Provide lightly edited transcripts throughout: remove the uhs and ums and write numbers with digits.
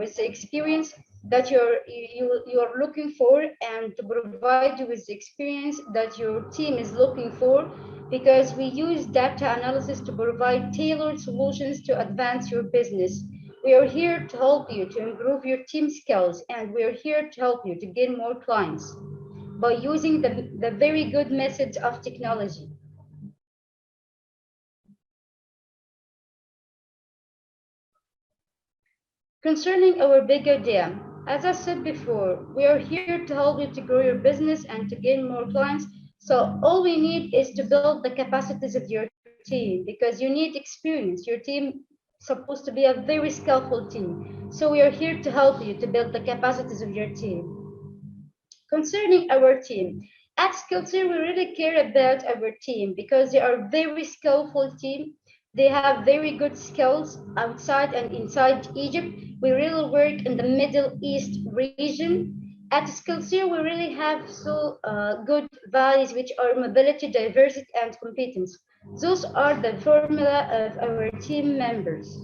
with the experience that you're looking for, and to provide you with the experience that your team is looking for, because we use data analysis to provide tailored solutions to advance your business. We are here to help you to improve your team skills, and we are here to help you to gain more clients by using the very good methods of technology. Concerning our big idea, as I said before, we are here to help you to grow your business and to gain more clients. So all we need is to build the capacities of your team, because you need experience. Your team is supposed to be a very skillful team. So we are here to help you to build the capacities of your team. Concerning our team, at Skillshare, we really care about our team because they are very skillful team. They have very good skills outside and inside Egypt. We really work in the Middle East region. At Skillshare, we really have so good values, which are mobility, diversity, and competence. Those are the formula of our team members.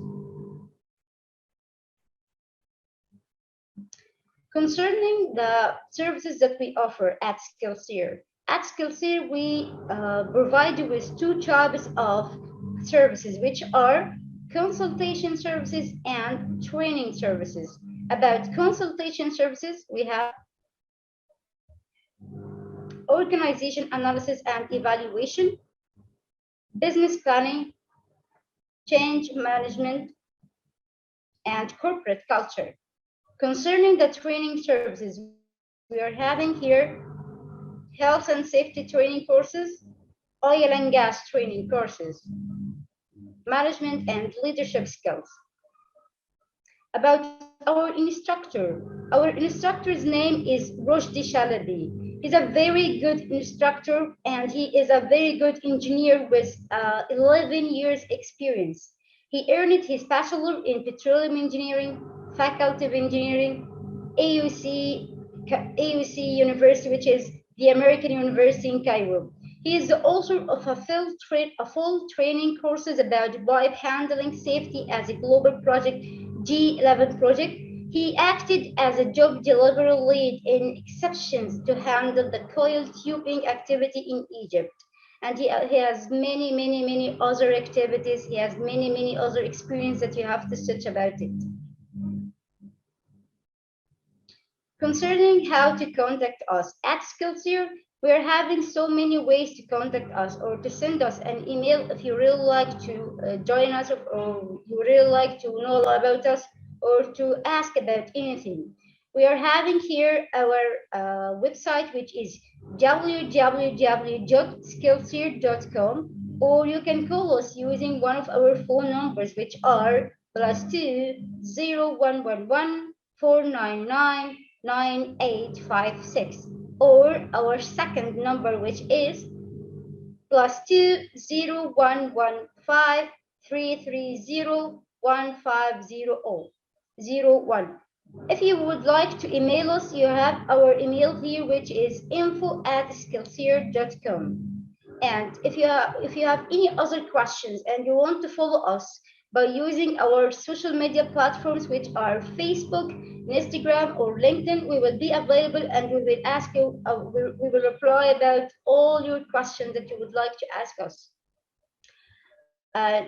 Concerning the services that we offer at Skillshare, we provide you with two types of services, which are consultation services and training services. About consultation services, we have organization analysis and evaluation, business planning, change management, and corporate culture. Concerning the training services, we are having here health and safety training courses, oil and gas training courses, management and leadership skills. About our instructor's name is Roshdi Shalabi. He's a very good instructor, and he is a very good engineer with 11 years experience. He earned his bachelor in petroleum engineering, faculty of engineering, AUC University, which is the American University in Cairo. He is the author of a full training courses about pipe handling safety as a global project, G11 project. He acted as a job delivery lead in exceptions to handle the coiled tubing activity in Egypt. And he has many other activities. He has many other experience that you have to search about it. Concerning how to contact us at Skillshare, we're having so many ways to contact us or to send us an email if you really like to join us, or you really like to know about us, or to ask about anything. We are having here our website, which is www.skillshare.com, or you can call us using one of our phone numbers, which are +2 0111 499 9856, or our second number, which is +2 0115 330 1501. If you would like to email us, you have our email here, which is info@skillshare.com. And if you have any other questions and you want to follow us by using our social media platforms, which are Facebook, Instagram, or LinkedIn, we will be available, and we will ask you. We will reply about all your questions that you would like to ask us. I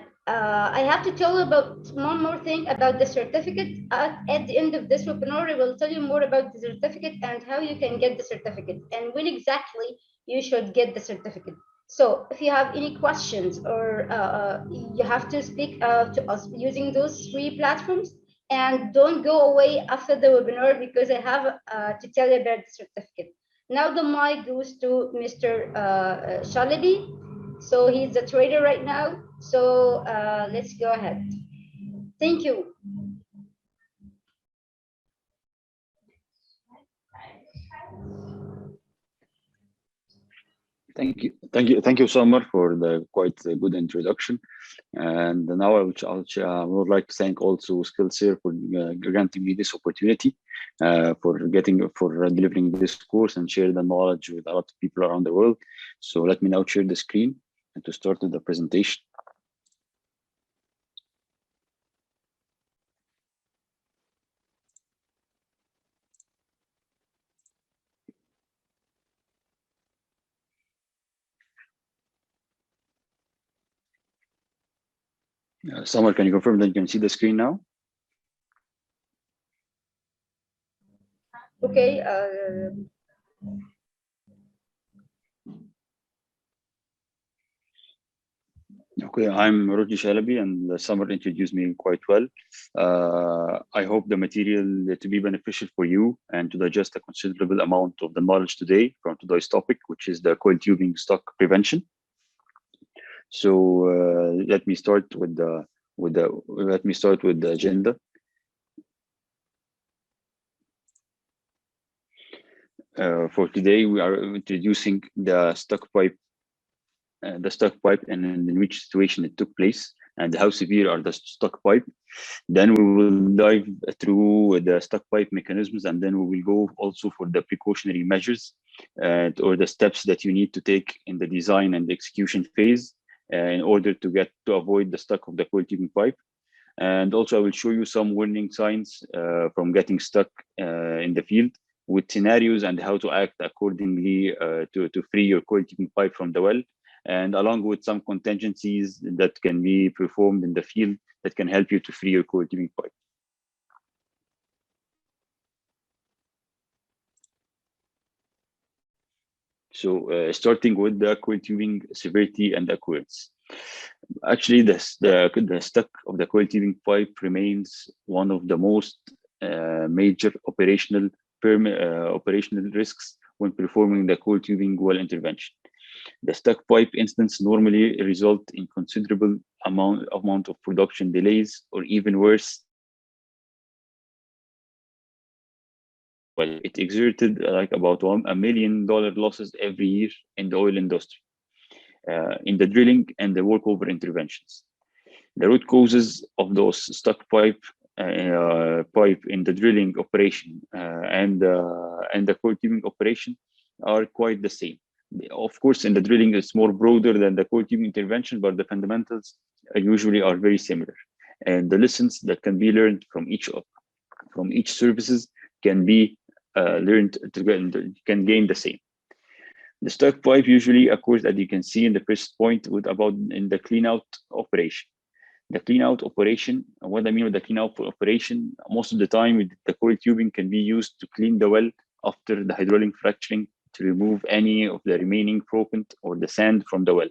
have to tell you about one more thing about the certificate. At the end of this webinar, I will tell you more about the certificate and how you can get the certificate and when exactly you should get the certificate. So if you have any questions, or you have to speak to us using those 3 platforms, and don't go away after the webinar, because I have to tell you about the certificate. Now the mic goes to Mr. Shalabi. So he's the trader right now. So let's go ahead. Thank you. Thank you, Summer, for the quite good introduction. And now I would like to thank also Skillshare for granting me this opportunity, for delivering this course and share the knowledge with a lot of people around the world. So let me now share the screen and to start with the presentation. Summer, can you confirm that you can see the screen now? Okay. Okay, I'm Roji Shalabi, and Summer introduced me quite well. I hope the material to be beneficial for you and to digest a considerable amount of the knowledge today from today's topic, which is the coil tubing stock prevention. So let me start with the agenda. For today, we are introducing the stock pipe and in which situation it took place and how severe are the stock pipe. Then we will dive through the stock pipe mechanisms, and then we will go also for the precautionary measures or the steps that you need to take in the design and execution phase in order to avoid the stuck of the coil tubing pipe. And also I will show you some warning signs from getting stuck in the field with scenarios and how to act accordingly to free your coil tubing pipe from the well, and along with some contingencies that can be performed in the field that can help you to free your coil tubing pipe. So starting with the coil tubing severity and occurrence. Actually, the stuck of the coil tubing pipe remains one of the most major operational risks when performing the coil tubing well intervention. The stuck pipe incidents normally result in considerable amount of production delays, or even worse, well, it exerted like about $1 million losses every year in the oil industry, in the drilling and the workover interventions. The root causes of those stuck pipe in the drilling operation and the coil tubing operation are quite the same. Of course, in the drilling, it's more broader than the coil tubing intervention, but the fundamentals usually are very similar. And the lessons that can be learned from each services can be learned can gain the same. The stuck pipe usually occurs, as you can see in the first point, in the clean out operation. The clean out operation, what I mean with the clean out operation, most of the time the coil tubing can be used to clean the well after the hydraulic fracturing to remove any of the remaining proppant or the sand from the well,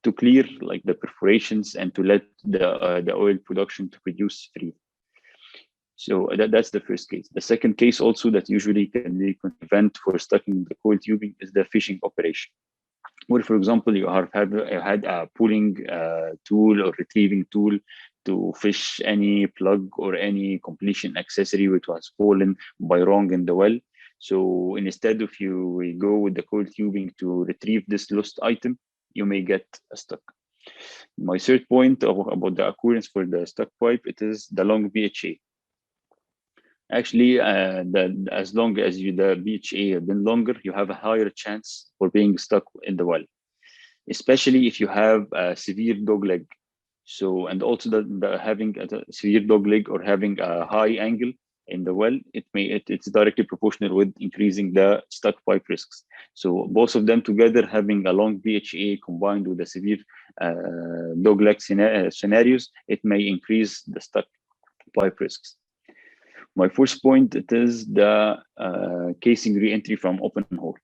to clear like the perforations and to let the oil production to produce free. So that's the first case. The second case also that usually can be prevent for stocking the coil tubing is the fishing operation, where, for example, you had a pulling tool or retrieving tool to fish any plug or any completion accessory which was fallen by wrong in the well. So instead of you go with the coil tubing to retrieve this lost item, you may get stuck. My third point about the occurrence for the stuck pipe, it is the long BHA. Actually, as long as the BHA have been longer, you have a higher chance for being stuck in the well, especially if you have a severe dog leg. So, and also having a severe dog leg or having a high angle in the well, it's directly proportional with increasing the stuck pipe risks. So both of them together, having a long BHA combined with the severe dog leg scenarios, it may increase the stuck pipe risks. My first point, it is the casing re-entry from open hole.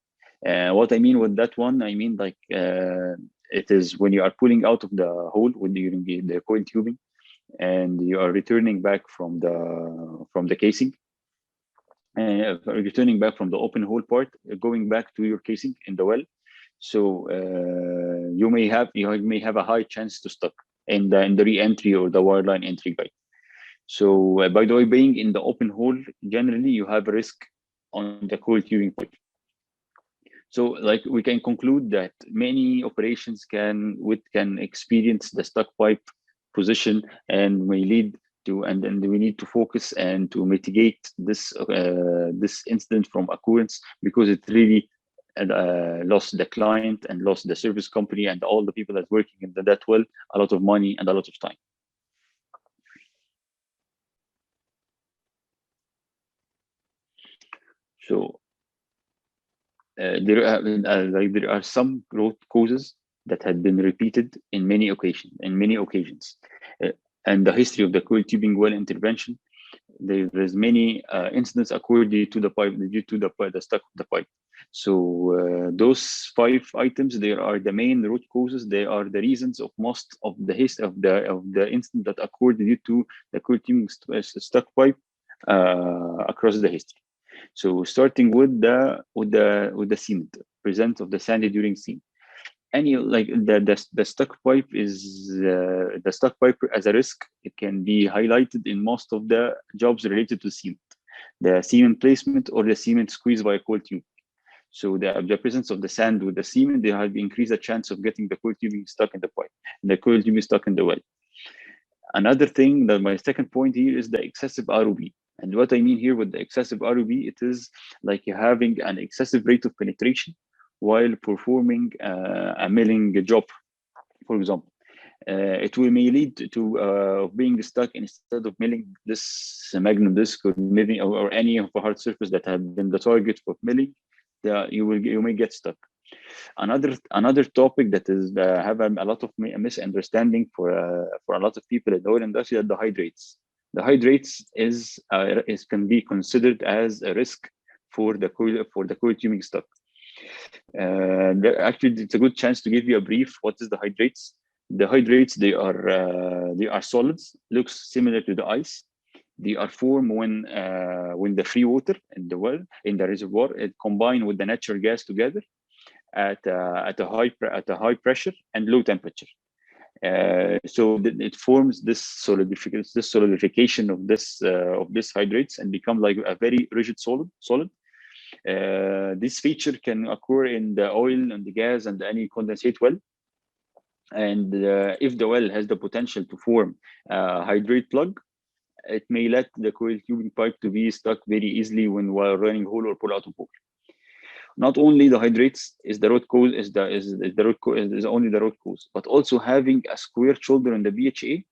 What I mean with that one, I mean like it is when you are pulling out of the hole during the coil tubing, and you are returning back from the casing, returning back from the open hole part, going back to your casing in the well. So you may have a high chance to stuck in the re-entry or the wireline entry guide. So by the way, being in the open hole, generally you have a risk on the coil tubing pipe. So like we can conclude that many operations can experience the stuck pipe position and may lead to, and then we need to focus and to mitigate this incident from occurrence, because it really lost the client and lost the service company and all the people that working in that well a lot of money and a lot of time. So there are some root causes that had been repeated in many occasions. And the history of the coiled tubing well intervention, there's many incidents occurred due to the the stuck of the pipe. So those 5 items, they are the main root causes. They are the reasons of most of the history of the incident that occurred due to the coiled tubing stuck pipe across the history. So starting with the cement, presence of the sandy during seam. Any like the stuck pipe is the stuck pipe as a risk. It can be highlighted in most of the jobs related to cement, the cement placement or the cement squeeze by a coiled tube. So the presence of the sand with the cement, they have increased the chance of getting the coiled tubing stuck in the pipe, and the coiled tubing stuck in the well. Another thing that my second point here is the excessive ROB. And what I mean here with the excessive ROB, it is like you're having an excessive rate of penetration while performing a milling job, for example. It may lead to being stuck instead of milling this magnum disc or milling or any of the hard surface that have been the target for milling. You may get stuck. Another topic that is have a lot of misunderstanding for a lot of people in the oil industry, that the hydrates. The hydrates is can be considered as a risk for the coil tubing stuck. Actually, it's a good chance to give you a brief. What is the hydrates? The hydrates, they are solids, looks similar to the ice. They are formed when the free water in the well, in the reservoir, it combined with the natural gas together at a high pressure and low temperature. So it forms this solidification of this hydrates and become like a very rigid solid. This feature can occur in the oil and the gas and any condensate well. And if the well has the potential to form a hydrate plug, it may let the coil tubing pipe to be stuck very easily while running hole or pull out of bore. Not only the hydrates is the root cause, is only the root cause, but also having a square shoulder in the BHA,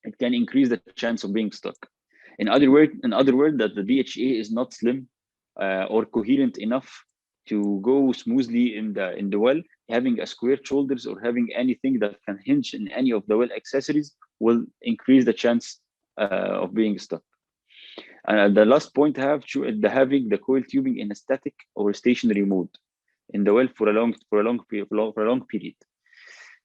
it can increase the chance of being stuck. In other words, that the BHA is not slim or coherent enough to go smoothly in the well. Having a square shoulders or having anything that can hinge in any of the well accessories will increase the chance of being stuck. The last point having the coil tubing in a static or stationary mode in the well for a long period.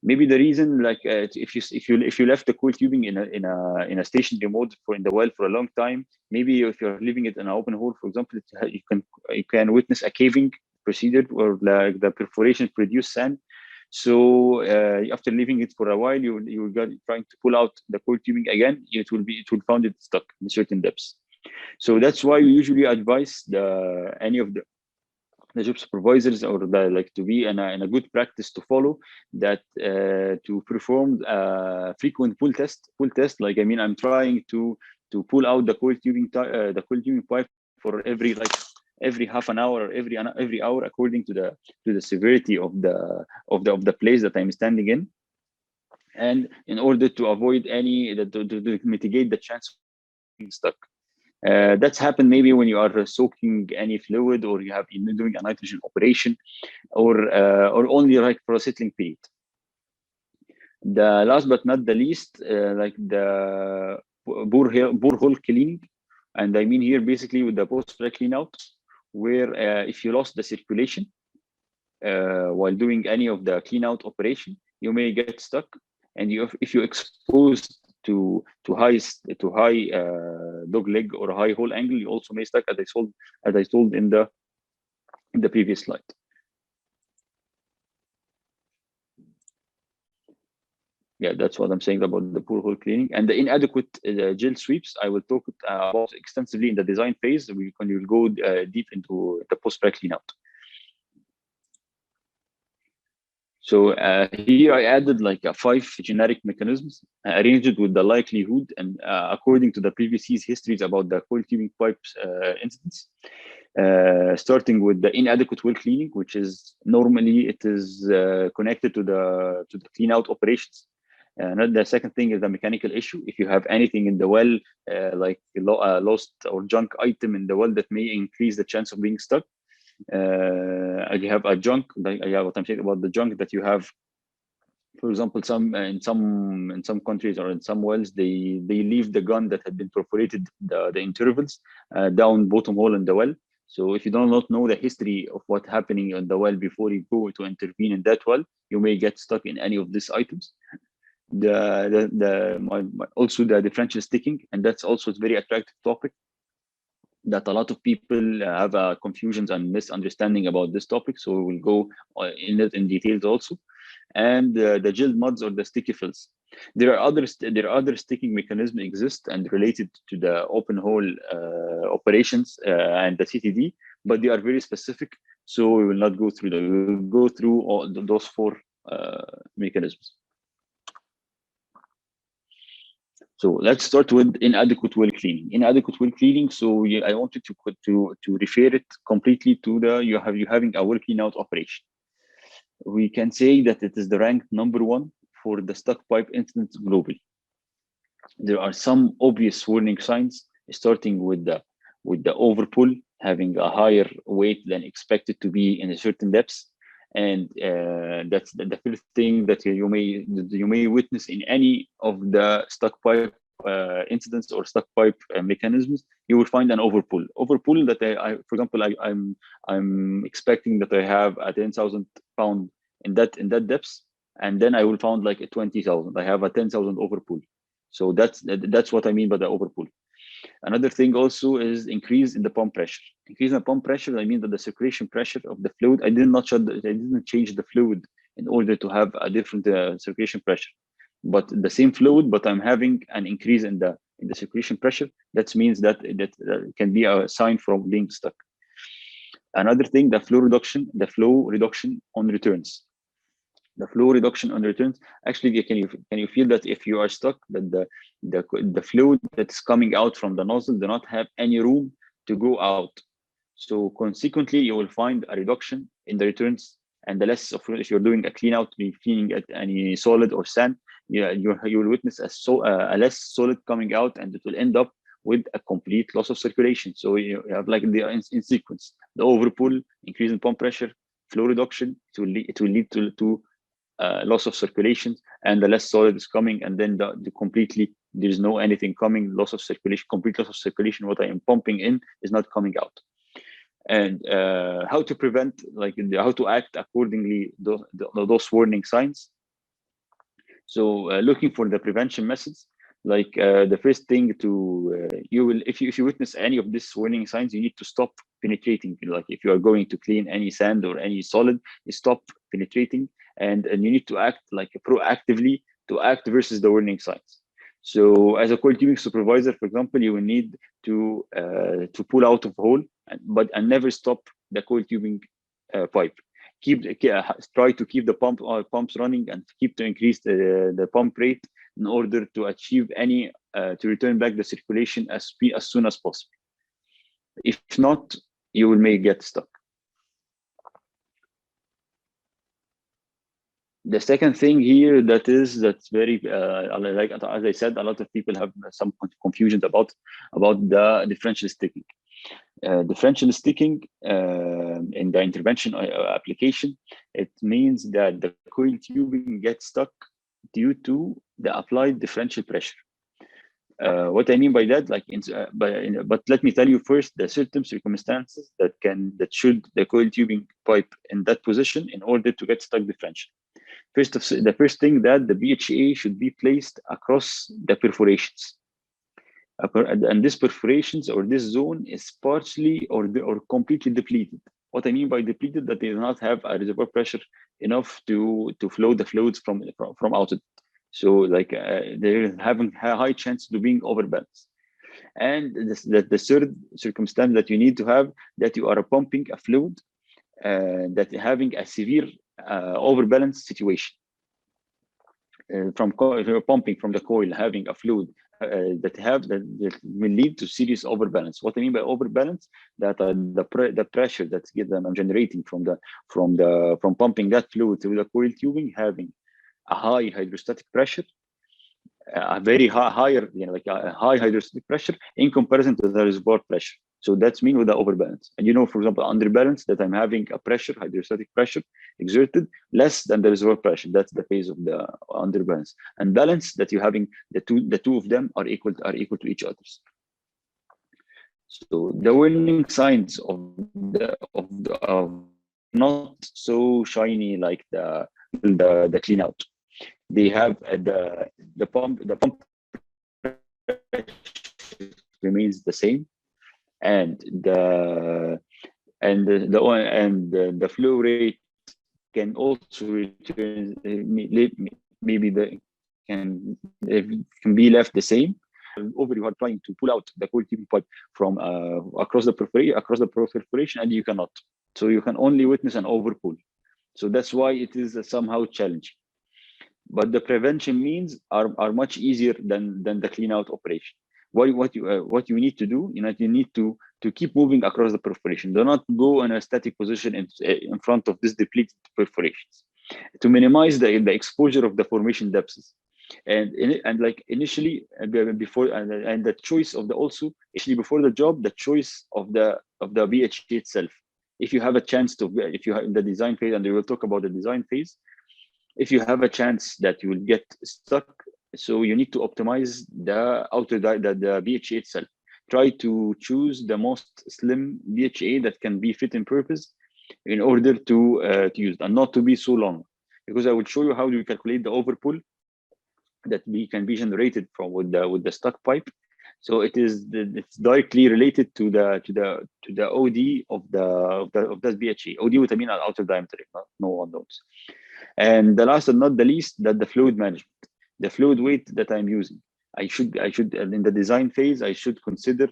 Maybe the reason, like if you left the coil tubing in a stationary mode in the well for a long time, maybe if you're leaving it in an open hole, for example, you can witness a caving procedure or like the perforation produce sand. So after leaving it for a while, you got trying to pull out the coil tubing again, it will found it stuck in certain depths. So that's why we usually advise any of the job supervisors or to be in a good practice to follow that to perform frequent pull test. Like, I mean, I'm trying to pull out the coil tubing pipe for every half an hour or every hour according to the severity of the place that I'm standing in, and in order to avoid to mitigate the chance of being stuck. That's happened maybe when you are soaking any fluid or you have been doing a nitrogen operation or only like for a settling period. The last but not the least, like the borehole cleaning, and I mean here basically with the post-frac clean out, where if you lost the circulation while doing any of the clean out operation, you may get stuck, and if you're exposed to high dog leg or high hole angle, you also may stuck, as I told in the previous slide. Yeah, that's what I'm saying about the poor hole cleaning and the inadequate gel sweeps. I will talk about extensively in the design phase. We will go deep into the post-frac clean out. So here I added like 5 generic mechanisms arranged with the likelihood and according to the previous year's histories about the coil tubing pipes incidents. Starting with the inadequate well cleaning, which is normally it is connected to the clean out operations. The second thing is the mechanical issue. If you have anything in the well, like lost or junk item in the well that may increase the chance of being stuck. You have a junk, what I'm saying about the junk that you have For example, in some countries or in some wells, they leave the gun that had been perforated the intervals down bottom hole in the well. So if you do not know the history of what happening in the well before you go to intervene in that well, you may get stuck in any of these items. Also the differential sticking, and that's also a very attractive topic that a lot of people have confusions and misunderstanding about this topic. So we will go in it in details also. And the gel muds or the sticky fills. There are other sticking mechanisms exist and related to the open hole operations and the CTD, but they are very specific. So we will not go through them. We will go through all those four mechanisms. So let's start with inadequate well cleaning. Inadequate well cleaning. So I wanted to refer it completely to the you having a well clean out operation. We can say that it is the ranked #1 for the stuck pipe incidents globally. There are some obvious warning signs, starting with the overpull, having a higher weight than expected to be in a certain depths. And that's the first thing that you may witness in any of the stuck pipe incidents or stuck pipe mechanisms. You will find an overpull. Overpull that for example, I'm expecting that I have a 10,000 pound in that depths, and then I will find like a 20,000. I have a 10,000 overpull. So that's what I mean by the overpull. Another thing also is increase in the pump pressure. Increase in the pump pressure, I mean that the circulation pressure of the fluid, I didn't change the fluid in order to have a different circulation pressure, but the same fluid, but I'm having an increase in the circulation pressure. That means that can be a sign from being stuck. Another thing, the flow reduction on returns. The flow reduction on returns, actually, can you feel that if you are stuck, that the fluid that's coming out from the nozzle do not have any room to go out. So consequently, you will find a reduction in the returns, and the less of, if you're doing a clean out, cleaning at any solid or sand, you will witness a less solid coming out, and it will end up with a complete loss of circulation. So you have like in sequence, the overpull, increase in pump pressure, flow reduction, it will lead to loss of circulation, and the less solid is coming, and then the completely there's no anything coming, loss of circulation, complete loss of circulation. What I am pumping in is not coming out. And how to prevent, like how to act accordingly those warning signs. So looking for the prevention methods, like the first thing you will, if you witness any of these warning signs, you need to stop penetrating. Like if you are going to clean any sand or any solid, you stop penetrating, and you need to act like proactively to act versus the warning signs. So as a coiled tubing supervisor, for example, you will need to pull out of hole, and never stop the coiled tubing pipe. Try to keep the pumps running, and keep to increase the pump rate in order to achieve any to return back the circulation as soon as possible. If not, you may get stuck. The second thing here that's very like as I said, a lot of people have some confusions about the differential sticking. Differential sticking in the intervention application, it means that the coiled tubing gets stuck due to the applied differential pressure. What I mean by that, like, but let me tell you first the certain circumstances that should the coiled tubing pipe in that position in order to get stuck differential. The first thing, that the BHA should be placed across the perforations. And this perforations or this zone is partially or completely depleted. What I mean by depleted, that they do not have a reservoir pressure enough to flow the fluids from out of it. So like they're having a high chance to being overbalanced. And the third circumstance that you need to have, that you are pumping a fluid that having a severe overbalance situation. From pumping from the coil, having a fluid that will lead to serious overbalance. What I mean by overbalance, that the pressure that's I'm generating from pumping that fluid through the coil tubing, having a high hydrostatic pressure, a very higher, like a high hydrostatic pressure in comparison to the reservoir pressure. So that's mean with the overbalance. And for example, underbalance, that I'm having a pressure, hydrostatic pressure exerted less than the reservoir pressure. That's the phase of the underbalance. And balance, that you're having the two of them are equal to each other. So the warning signs of not so shiny like the clean out. They have the pump remains the same, and the flow rate can also return, maybe can be left the same. Over, you are trying to pull out the coiled tubing pipe from across the perforation, and you cannot. So you can only witness an overpull. So that's why it is somehow challenging. But the prevention means are much easier than the clean out operation. What you need to do, you need to keep moving across the perforation. Do not go in a static position in front of this depleted perforations, to minimize the exposure of the formation depths. And like initially before, and the choice of the also initially before the job, the choice of the BHA itself. If you have a chance to, if you have in the design phase, and we will talk about the design phase, if you have a chance that you will get stuck, so you need to optimize the the BHA itself. Try to choose the most slim BHA that can be fit in purpose in order to use, and not to be so long, because I will show you how you calculate the overpull that can be generated from with the stuck pipe. So it's directly related to the OD of the BHA. OD would mean outer diameter, no one knows. And the last and not the least, that the fluid management, the fluid weight that I'm using. I should in the design phase, I should consider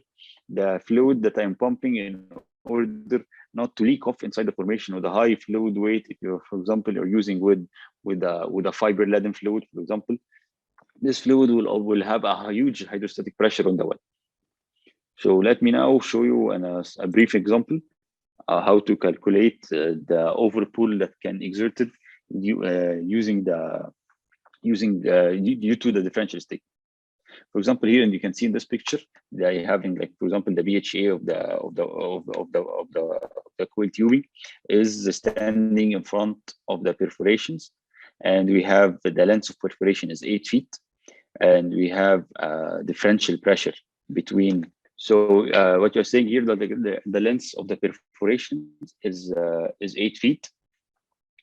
the fluid that I'm pumping in order not to leak off inside the formation with a high fluid weight. If you're, for example, you're using with a fiber laden fluid, for example, this fluid will have a huge hydrostatic pressure on the well. So let me now show you a brief example how to calculate the overpull that can exerted using due to the differential stick. For example, here, and you can see in this picture, they having, like, for example, the BHA of the coiled tubing is standing in front of the perforations, and we have the length of perforation is 8 feet, and we have differential pressure between. So what you're saying here, that the length of the perforation is 8 feet,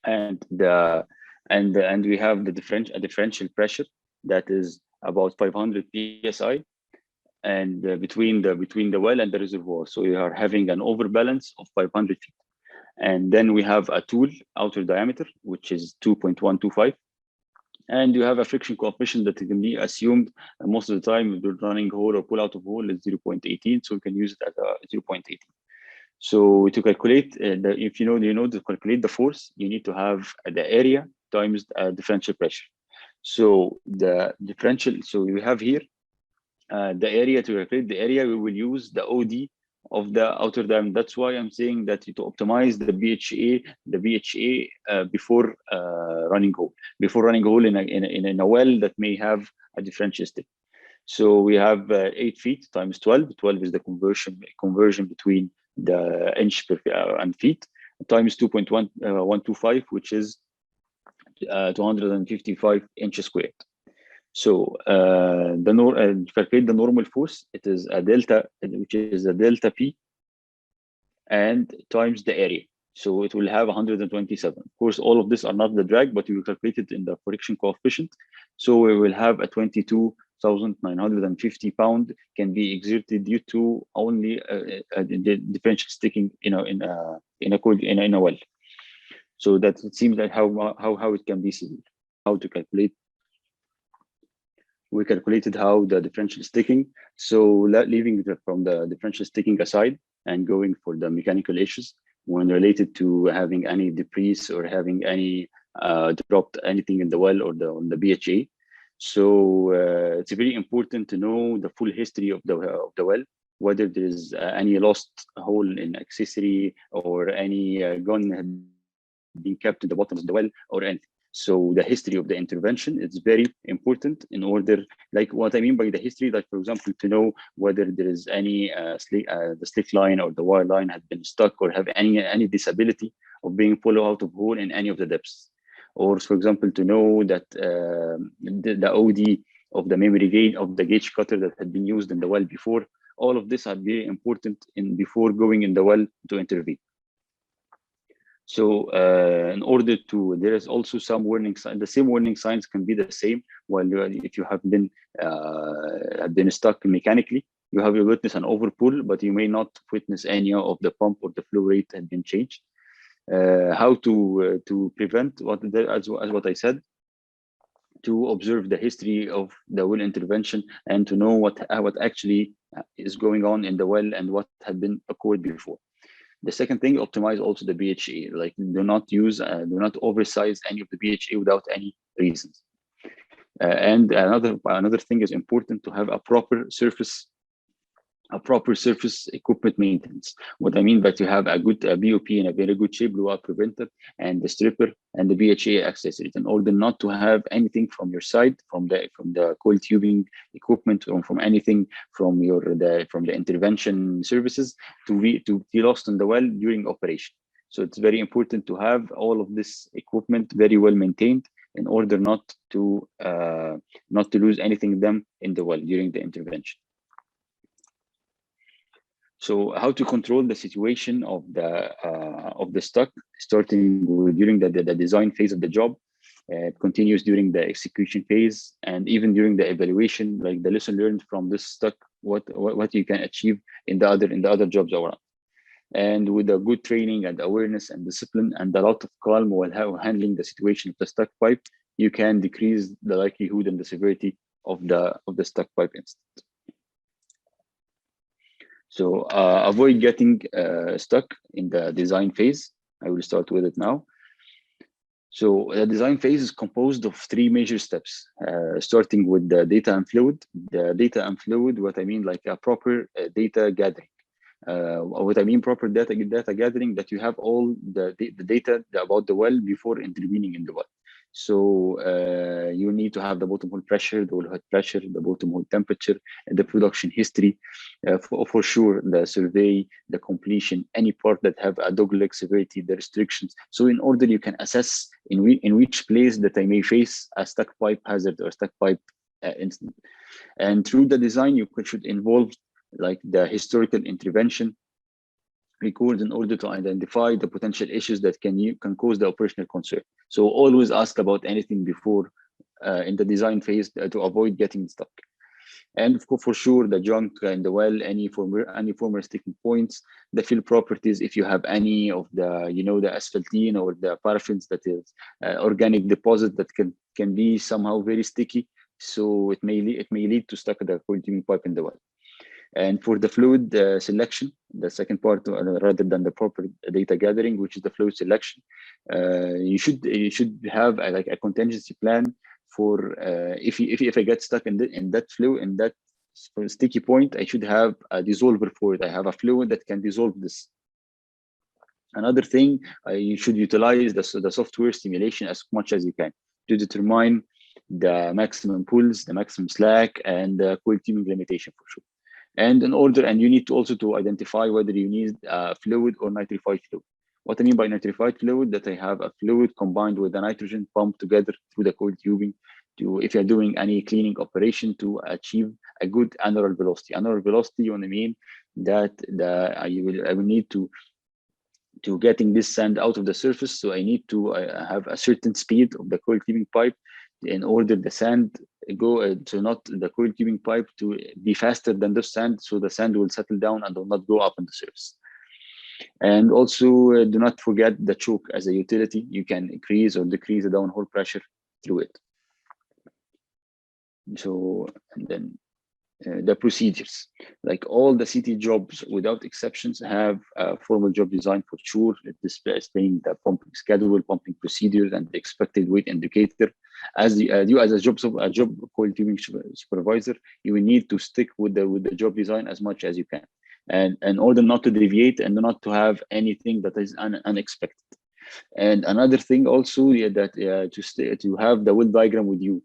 and we have the differential pressure that is about 500 psi, and between the well and the reservoir. So we are having an overbalance of 500 feet, and then we have a tool outer diameter, which is 2.125. And you have a friction coefficient that can be assumed most of the time if you're running hole or pull out of hole is 0.18, so we can use it at 0.18. So to calculate if you know to calculate the force, you need to have the area times differential pressure. So the differential, so we have here the area. To calculate the area, we will use the OD of the outer diameter. That's why I'm saying that to optimize the BHA before running hole in a well that may have a differential stick. So we have 8 feet times 12. 12 is the conversion between the inch per and feet, times 2.125, which is 255 inches squared. So to calculate the normal force, it is a delta, which is a delta P, and times the area. So it will have 127. Of course, all of this are not the drag, but we will calculate it in the friction coefficient. So we will have a 22,950 pound can be exerted due to only the differential sticking, in a well. So that it seems like how it can be seen, how to calculate. We calculated how the differential sticking. So leaving from the differential sticking aside and going for the mechanical issues when related to having any debris or having any dropped anything in the well or on the BHA. So it's very important to know the full history of the well, whether there is any lost hole in accessory or any gun being kept in the bottom of the well or anything. So the history of the intervention is very important in order, like what I mean by the history, like for example, to know whether there is any the slick line or the wire line has been stuck or have any disability of being pulled out of hole in any of the depths. Or for example, to know that the OD of the memory gauge of the gauge cutter that had been used in the well before. All of this are very important before going in the well to intervene. So in order to, there is also some warning signs. The same warning signs can be the same while if you have been stuck mechanically, you have witnessed an overpull, but you may not witness any of the pump or the flow rate had been changed. How to prevent as what I said, to observe the history of the well intervention and to know what actually is going on in the well and what had been occurred before. The second thing, optimize also the BHA. Like do not oversize any of the BHA without any reasons. And another thing is important to have a proper surface equipment maintenance. What I mean by to have a good BOP in a very good shape, blow up preventer, and the stripper and the BHA accessories, in order not to have anything from your side, from the coil tubing equipment, from anything from the intervention services to be lost in the well during operation. So it's very important to have all of this equipment very well maintained in order not to lose anything of them in the well during the intervention. So how to control the situation of the stuck, starting with during the design phase of the job, it continues during the execution phase, and even during the evaluation, like the lesson learned from this stuck, what you can achieve in the other jobs around. And with a good training and awareness and discipline and a lot of calm while handling the situation of the stuck pipe, you can decrease the likelihood and the severity of the stuck pipe incident. So avoid getting stuck in the design phase. I will start with it now. So the design phase is composed of 3 major steps, starting with the data and fluid. The data and fluid, what I mean, like a proper data gathering. What I mean proper data gathering, that you have all the data about the well before intervening in the well. So you need to have the bottom hole pressure, the wellhead pressure, the bottom hole temperature, and the production history, for sure, the survey, the completion, any part that have a dogleg severity, the restrictions. So in order you can assess in which place that I may face a stuck pipe hazard or stuck pipe incident. And through the design, you should involve like the historical intervention record in order to identify the potential issues that can cause the operational concern. So always ask about anything before in the design phase to avoid getting stuck. And of course, for sure, the junk in the well, any former sticking points, the fill properties, if you have any of the, the asphaltene or the paraffins, that is organic deposit that can be somehow very sticky. So it may lead to stuck the coil tubing pipe in the well. And for the fluid selection, the second part, rather than the proper data gathering, which is the fluid selection, you should have a contingency plan for if I get stuck in that fluid, in that sticky point, I should have a dissolver for it. I have a fluid that can dissolve this. Another thing, you should utilize the software simulation as much as you can to determine the maximum pulls, the maximum slack, and the coil tubing limitation for sure. And you need to also to identify whether you need fluid or nitrified fluid. What I mean by nitrified fluid, that I have a fluid combined with the nitrogen pumped together through the coil tubing to, if you're doing any cleaning operation, to achieve a good annular velocity. Annular velocity, what I mean that I will need to getting this sand out of the surface. So I need to have a certain speed of the coil tubing pipe in order the sand go to not the coil tubing pipe to be faster than the sand, so the sand will settle down and will not go up on the surface. And also do not forget the choke as a utility. You can increase or decrease the downhole pressure through it. So, and then the procedures, like all the CT jobs without exceptions have a formal job design for sure, displaying the pumping schedule, pumping procedures, and the expected weight indicator. As you as a job coil tubing supervisor, you will need to stick with the job design as much as you can, and in order not to deviate and not to have anything that is unexpected. And another thing also, yeah, that to have the well diagram with you,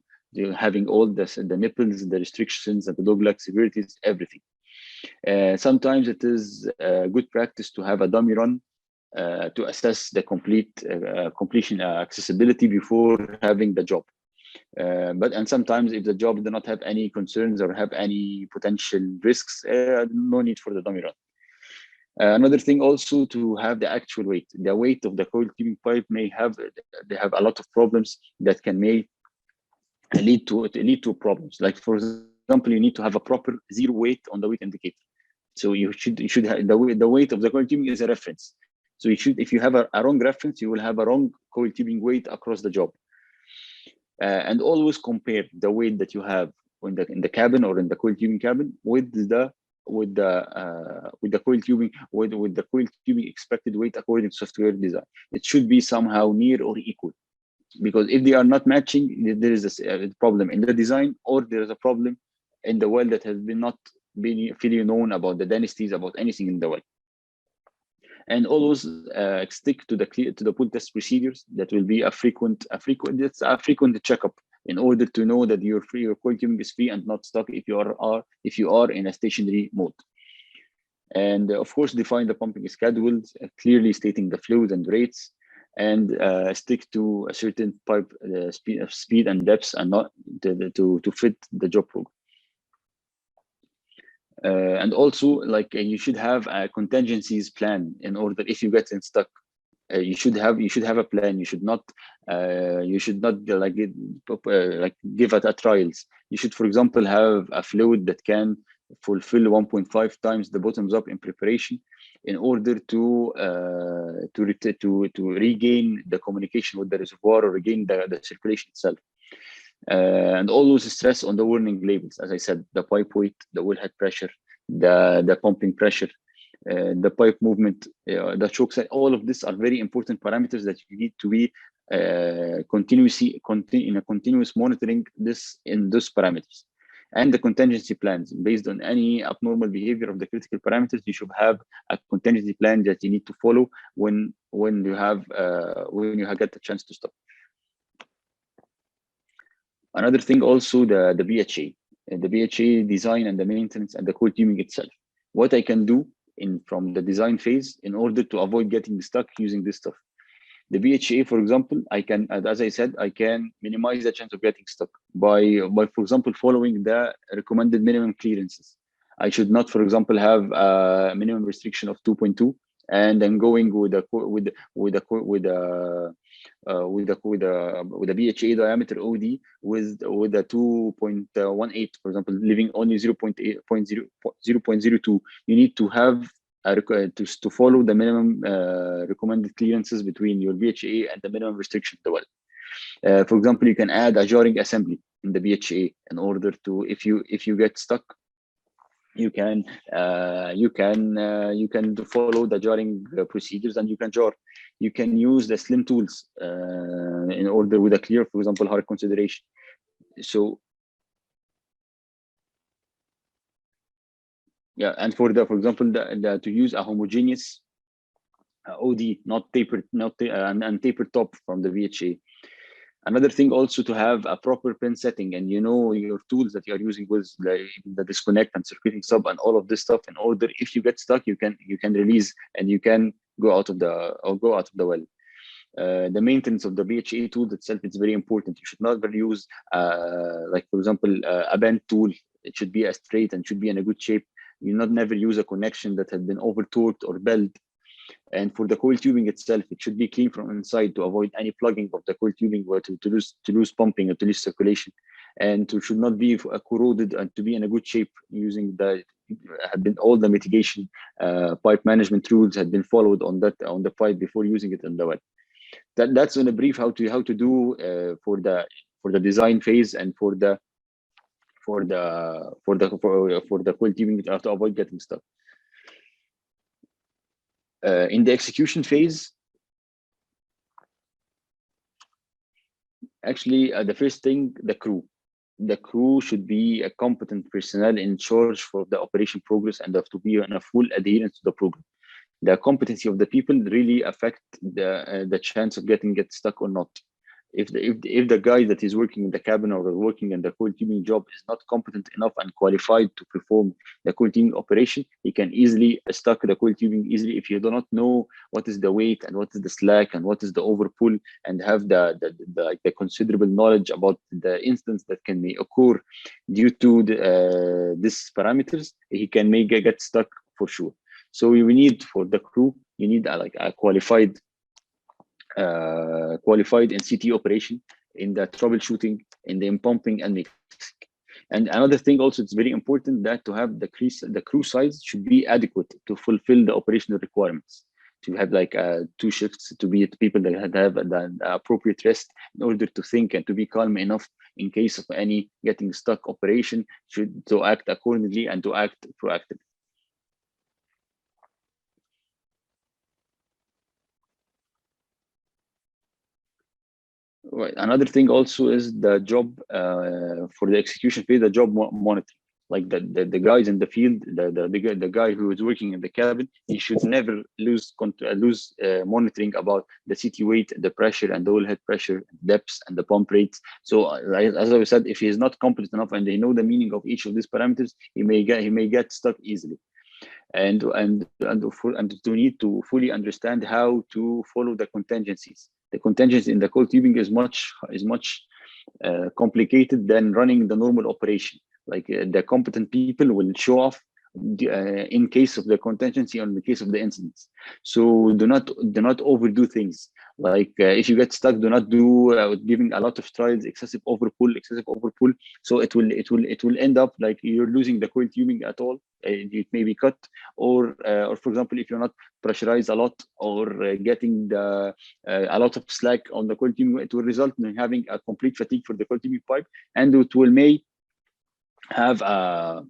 having all the nipples, the restrictions, and the dog-leg severities, everything. Sometimes it is good practice to have a dummy run to assess the completion accessibility before having the job. And sometimes if the job does not have any concerns or have any potential risks, no need for the dummy run. Another thing also to have the actual weight. The weight of the coiled tubing pipe they have a lot of problems that can lead to problems. Like for example, you need to have a proper zero weight on the weight indicator. So you should have the weight of the coiled tubing is a reference. So if you have a wrong reference, you will have a wrong coiled tubing weight across the job. And always compare the weight that you have in the cabin or in the coiled tubing cabin with the coiled tubing with the coiled tubing expected weight according to software design. It should be somehow near or equal, because if they are not matching, there is a problem in the design, or there is a problem in the well that has been not been fully known about the densities, about anything in the well. And always stick to the pull test procedures. That will be a frequent checkup in order to know that your coiled tubing is free and not stuck if you are in a stationary mode. And of course, define the pumping schedules, clearly stating the flows and rates, and stick to a certain pipe speed and depths, and not to fit the job program. And also, like you should have a contingencies plan in order if you get stuck. You should have a plan. You should not like give it a trials. You should, for example, have a fluid that can fulfill 1.5 times the bottoms up in preparation, in order to regain the communication with the reservoir, or regain the circulation itself. And always stress on the warning labels, as I said, the pipe weight, the wellhead pressure, the pumping pressure, the pipe movement, the choke size. All of these are very important parameters that you need to be in a continuous monitoring this in those parameters. And the contingency plans based on any abnormal behavior of the critical parameters. You should have a contingency plan that you need to follow when you get the chance to stop. Another thing also, the BHA design and the maintenance and the coiled tubing itself. What I can do from the design phase in order to avoid getting stuck using this stuff. The BHA, for example, I can, as I said, I can minimize the chance of getting stuck by for example, following the recommended minimum clearances. I should not, for example, have a minimum restriction of 2.2 and then going with a BHA diameter OD with a 2.18, for example, leaving only 0.02. You need to have to follow the minimum recommended clearances between your BHA and the minimum restriction of the well. For example, you can add a jarring assembly in the BHA in order to, if you get stuck, you can follow the jarring procedures, and you can jar. You can use the slim tools in order with a clear, for example, hard consideration. So yeah, and for example, to use a homogeneous OD, not tapered, and tapered top from the VHA. Another thing also, to have a proper pin setting, and your tools that you are using with the disconnect and circuiting sub and all of this stuff, in order if you get stuck, you can release and you can go out of the well. The maintenance of the BHA tool itself is very important. You should not use like, for example, a bent tool. It should be a straight and should be in a good shape. You never use a connection that has been over torqued or bent. And for the coiled tubing itself, it should be clean from inside to avoid any plugging of the coiled tubing, or to lose pumping or to lose circulation, and should not be corroded, and to be in a good shape. Using all the mitigation pipe management rules had been followed on the pipe before using it in the well. That's in a brief how to do for the design phase, and for the coiled tubing to avoid getting stuck. In the execution phase, actually, the first thing, the crew should be a competent personnel in charge for the operation progress, and have to be in a full adherence to the program. the competency of the people really affect the chance of get stuck or not. If the guy that is working in the cabin or working in the cold tubing job is not competent enough and qualified to perform the cold tubing operation, he can easily stuck the cold tubing easily if you do not know what is the weight and what is the slack and what is the overpull, and have the considerable knowledge about the instance that can may occur due to these parameters. He can make get stuck for sure. So we need, for the crew, you need a qualified in CT operation, in the troubleshooting, in the pumping and mixing. And another thing also, it's very important that to have the crew size should be adequate to fulfill the operational requirements. To have like 2 shifts, to be people that have the appropriate rest in order to think and to be calm enough in case of any getting stuck operation, to act accordingly and to act proactively. Right. Another thing also is the job for the execution phase, the job monitoring. Like the guys in the field, the guy who is working in the cabin, he should never lose monitoring about the CT weight, the pressure, and the wellhead pressure, depths, and the pump rates. So as I said, if he is not competent enough and they know the meaning of each of these parameters, he may get stuck easily. And to need to fully understand how to follow the contingencies. The contingency in the cold tubing is much complicated than running the normal operation. Like the competent people will show off in case of the contingency or in the case of the incidents. So do not overdo things. Like if you get stuck, do not do giving a lot of trials, excessive overpull. So it will end up like you're losing the coil tubing at all. It may be cut, or for example, if you're not pressurized a lot or getting a lot of slack on the coil tubing, it will result in having a complete fatigue for the coil tubing pipe, and it may have the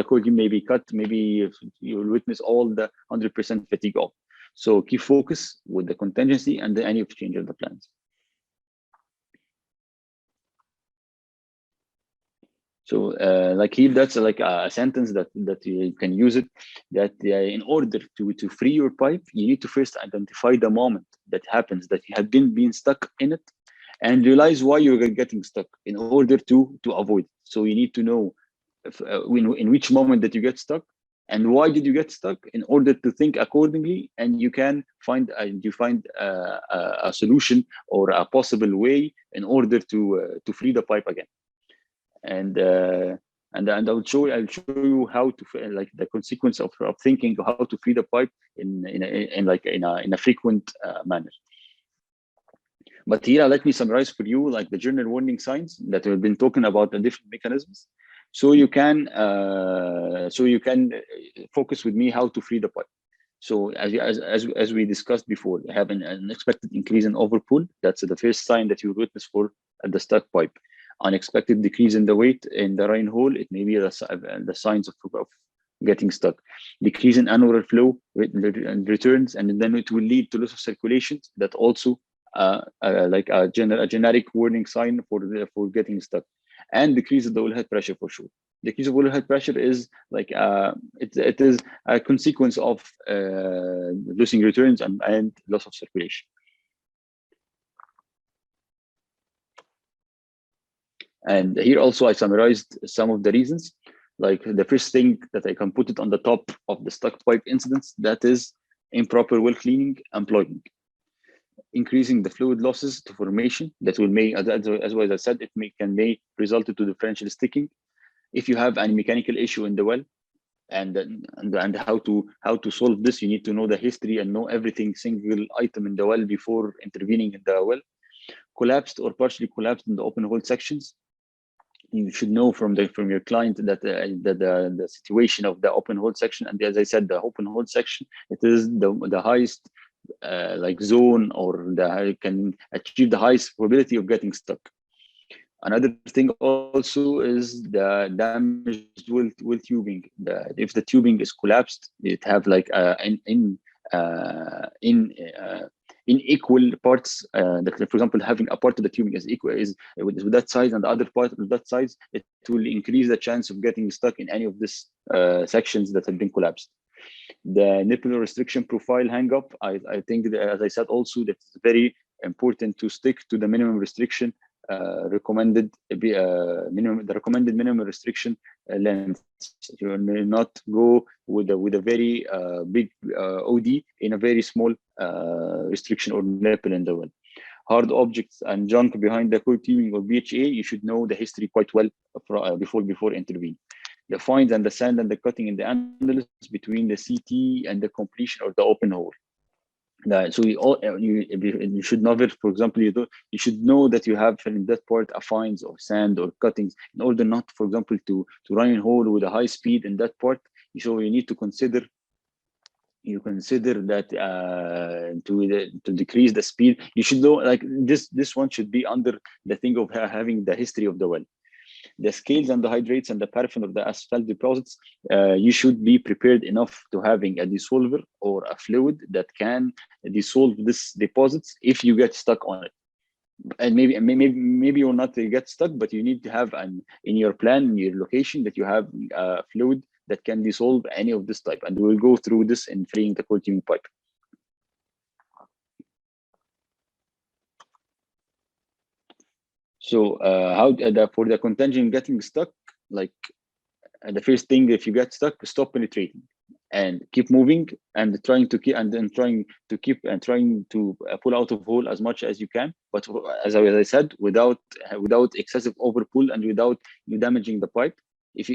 coil may be cut. Maybe you will witness all the 100% fatigue off. So keep focus with the contingency and any change of the plans. So like here, that's like a sentence that you can use it, that in order to free your pipe, you need to first identify the moment that happens that you have been stuck in it, and realize why you're getting stuck in order to avoid. So you need to know in which moment that you get stuck and why did you get stuck, in order to think accordingly, and you can find a solution or a possible way in order to free the pipe again. And I'll show you how to, like, the consequence of thinking how to free the pipe in a frequent manner. But here, let me summarize for you like the general warning signs that we've been talking about, the different mechanisms. So you can focus with me how to free the pipe. So as we discussed before, have an unexpected increase in overpull. That's the first sign that you witness for the stuck pipe. Unexpected decrease in the weight in the rain hole, it may be the signs of getting stuck. Decrease in annual flow and returns, and then it will lead to loss of circulation. That also like a generic warning sign for getting stuck. And decrease of the wellhead pressure for sure. Decrease of wellhead pressure is like it is a consequence of losing returns and loss of circulation. And here also I summarized some of the reasons. Like the first thing that I can put it on the top of the stuck pipe incidents, that is improper well cleaning and plugging. Increasing the fluid losses to formation, that will may, as I said, it may result to differential sticking. If you have any mechanical issue in the well, and how to solve this, you need to know the history and know everything single item in the well before intervening in the well. Collapsed or partially collapsed in the open hole sections. You should know from your client that the situation of the open hole section, and as I said, the open hole section, it is the highest like zone, or can achieve the highest probability of getting stuck. Another thing also is the damaged well tubing. If the tubing is collapsed, it have like in equal parts. That, for example, having a part of the tubing is equal with that size, and the other part of that size, it will increase the chance of getting stuck in any of these sections that have been collapsed. The nipple restriction profile hang up, I think that, as I said also, that it's very important to stick to the minimum restriction recommended the recommended minimum restriction length. You may not go with a very big OD in a very small restriction or nipple in the well. Hard objects and junk behind the coiled tubing or BHA, you should know the history quite well before intervening. The fines and the sand and the cutting in the annulus between the CT and the completion or the open hole. So you should never, for example, you should know that you have in that part a fines or sand or cuttings in order not, for example, to run a hole with a high speed in that part. So you need to consider that to decrease the speed. You should know, like this one should be under the thing of having the history of the well. The scales and the hydrates and the paraffin or the asphalt deposits, you should be prepared enough to having a dissolver or a fluid that can dissolve this deposits if you get stuck on it. And maybe you'll not get stuck, but you need to have in your plan, in your location, that you have a fluid that can dissolve any of this type. And we'll go through this in freeing the coiled tubing pipe. So for the contingent getting stuck, like the first thing, if you get stuck, stop penetrating and keep moving and trying to pull out of hole as much as you can. But as I said, without excessive overpull and without you damaging the pipe. If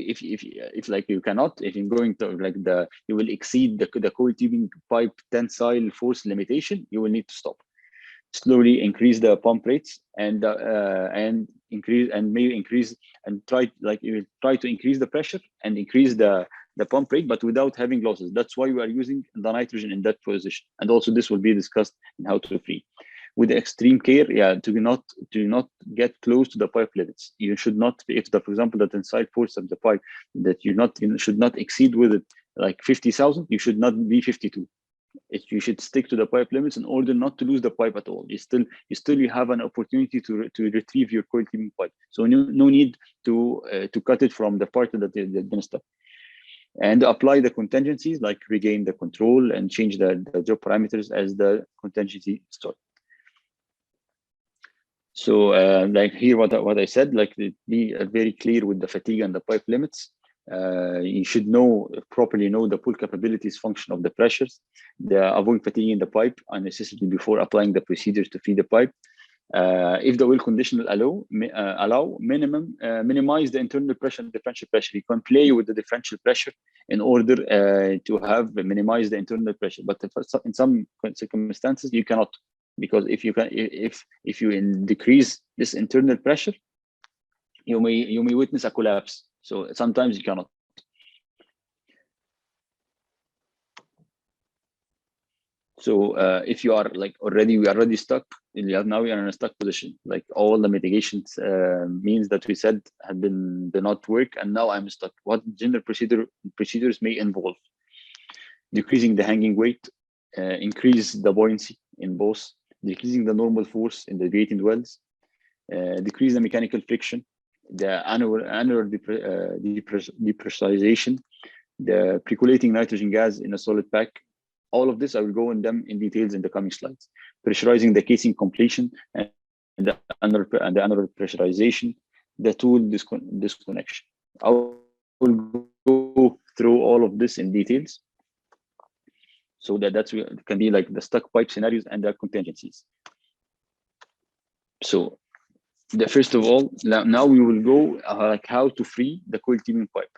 like you cannot, if you're going to you will exceed the coiled tubing pipe tensile force limitation, you will need to stop. Slowly increase the pump rates and try to increase the pressure and increase the pump rate, but without having losses. That's why we are using the nitrogen in that position. And also this will be discussed in how to free. With extreme care, do not get close to the pipe limits. You should not, for example, the tensile force of the pipe that you should not exceed with it like 50,000, you should not be 52. You should stick to the pipe limits in order not to lose the pipe at all. You have an opportunity to retrieve your coiled tubing pipe. So no need to cut it from the part that has been stuck. And apply the contingencies, like regain the control and change the job parameters as the contingency starts. So like here, what I said, like be very clear with the fatigue and the pipe limits. You should properly know the pull capabilities, function of the pressures, avoid fatiguing the pipe unnecessarily before applying the procedures to feed the pipe. If the well condition will allow minimize the internal pressure and differential pressure. You can play with the differential pressure in order to minimize the internal pressure, but in some circumstances you cannot, because if you decrease this internal pressure, you may witness a collapse. So sometimes you cannot. So if you are we are already stuck, now we are in a stuck position. Like all the mitigations means that we said did not work, and now I'm stuck. What general procedures may involve? Decreasing the hanging weight, increase the buoyancy in both, decreasing the normal force in the grating wells, decrease the mechanical friction, the annular depressurization, the percolating nitrogen gas in a solid pack. All of this, I will go in them in details in the coming slides. Pressurizing the casing completion and the annular pressurization, the tool disconnection. I will go through all of this in details. So that can be like the stuck pipe scenarios and the contingencies. So first of all, now we will go like how to free the coiled tubing pipe.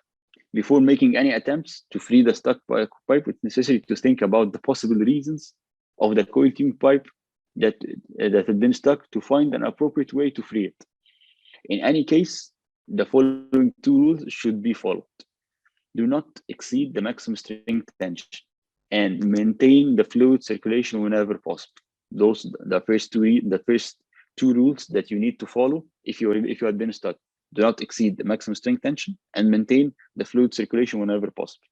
Before making any attempts to free the stuck pipe, it's necessary to think about the possible reasons of the coiled tubing pipe that had been stuck to find an appropriate way to free it. In any case, the following two rules should be followed. Do not exceed the maximum string tension and maintain the fluid circulation whenever possible. Those the first two rules that you need to follow if you had been stuck. Do not exceed the maximum string tension and maintain the fluid circulation whenever possible.